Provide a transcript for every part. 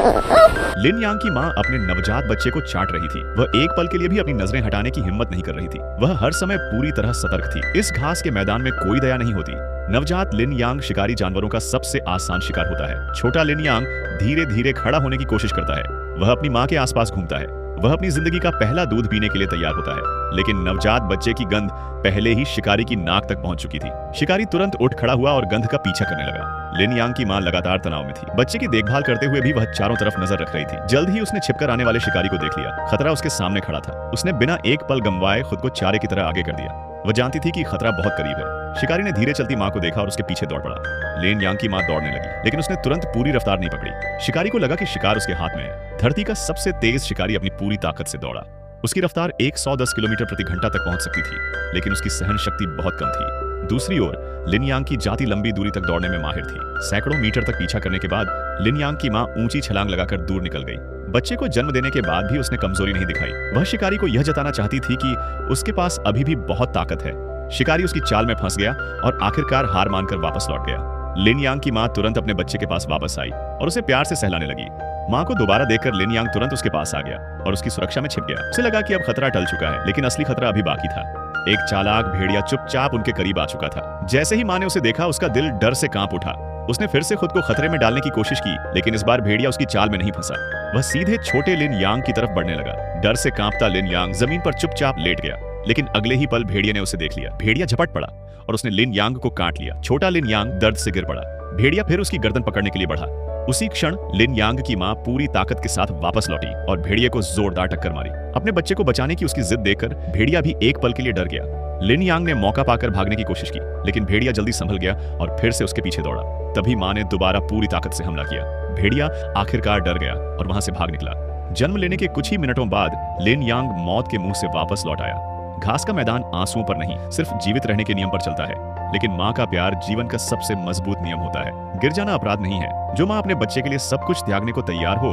लिन यांग की माँ अपने नवजात बच्चे को चाट रही थी। वह एक पल के लिए भी अपनी नजरें हटाने की हिम्मत नहीं कर रही थी। वह हर समय पूरी तरह सतर्क थी। इस घास के मैदान में कोई दया नहीं होती। नवजात लिन यांग शिकारी जानवरों का सबसे आसान शिकार होता है। छोटा लिन यांग धीरे धीरे खड़ा होने की कोशिश करता है। वह अपनी माँ के आसपास घूमता है। वह अपनी जिंदगी का पहला दूध पीने के लिए तैयार होता है, लेकिन नवजात बच्चे की गंध पहले ही शिकारी की नाक तक पहुंच चुकी थी। शिकारी तुरंत उठ खड़ा हुआ और गंध का पीछा करने लगा। लिन यांग की मां लगातार तनाव में थी। बच्चे की देखभाल करते हुए भी वह चारों तरफ नजर रख रही थी। जल्द ही उसने छिपकर आने वाले शिकारी को देख लिया। खतरा उसके सामने खड़ा था। उसने बिना एक पल गंवाए खुद को चारे की तरह आगे कर दिया। वह जानती थी कि खतरा बहुत करीब है। शिकारी ने धीरे चलती मां को देखा और उसके पीछे दौड़ पड़ा। लिन यांग की मां दौड़ने लगी, लेकिन उसने तुरंत पूरी रफ्तार नहीं पकड़ी। शिकारी को लगा कि शिकार उसके हाथ में है। धरती का सबसे तेज शिकारी अपनी पूरी ताकत से दौड़ा। उसकी रफ्तार 110 किलोमीटर प्रति घंटा तक पहुंच सकती थी, लेकिन उसकी सहन शक्ति बहुत कम थी। दूसरी ओर लिन यांग की जाति लंबी दूरी तक दौड़ने में माहिर थी। सैकड़ों मीटर तक पीछा करने के बाद लिन यांग की मां ऊंची छलांग लगाकर दूर निकल गई। बच्चे को जन्म देने के बाद भी उसने कमजोरी नहीं दिखाई। वह शिकारी को यह जताना चाहती थी कि उसके पास अभी भी बहुत ताकत है। शिकारी उसकी चाल में फंस गया और आखिरकार हार मानकर वापस लौट गया। लिन यांग की मां तुरंत अपने बच्चे के पास वापस आई और उसे प्यार से सहलाने लगी। मां को दोबारा देखकर लिन यांग तुरंत उसके पास आ गया और उसकी सुरक्षा में छिप गया। उसे लगा कि अब खतरा टल चुका है, लेकिन असली खतरा अभी बाकी था। एक चालाक भेड़िया चुपचाप उनके करीब आ चुका था। जैसे ही मां ने उसे देखा, उसका दिल डर से कांप उठा। उसने फिर से खुद को खतरे में डालने की कोशिश की, लेकिन इस बार भेड़िया उसकी चाल में नहीं फंसा। वह सीधे छोटे लिन यांग की तरफ बढ़ने लगा। डर से कांपता लिन यांग जमीन पर चुपचाप लेट गया, लेकिन अगले ही पल भेड़िया ने उसे देख लिया। भेड़िया झपट पड़ा और उसने लिन यांग को काट लिया। छोटा लिन यांग दर्द से गिर पड़ा। भेड़िया फिर उसकी गर्दन पकड़ने के लिए बढ़ा। उसी क्षण लिन यांग की मां पूरी ताकत के साथ वापस लौटी और भेड़िया को जोरदार टक्कर मारी। अपने बच्चे को बचाने की उसकी जिद देखकर भेड़िया भी एक पल के लिए डर गया। लिन यांग ने मौका पाकर भागने की कोशिश की, लेकिन भेड़िया जल्दी संभल गया और फिर से उसके पीछे दौड़ा। तभी मां ने दोबारा पूरी ताकत से हमला किया। भेड़िया आखिरकार डर गया और वहां से भाग निकला। जन्म लेने के कुछ ही मिनटों बाद लिन यांग मौत के मुंह से वापस लौट आया। घास का मैदान आंसुओं पर नहीं, सिर्फ जीवित रहने के नियम पर चलता है। लेकिन माँ का प्यार जीवन का सबसे मजबूत नियम होता है। गिर जाना अपराध नहीं है। जो माँ अपने बच्चे के लिए सब कुछ त्यागने को तैयार हो,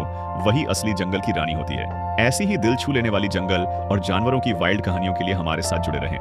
वही असली जंगल की रानी होती है। ऐसी ही दिल छू लेने वाली जंगल और जानवरों की वाइल्ड कहानियों के लिए हमारे साथ जुड़े रहें।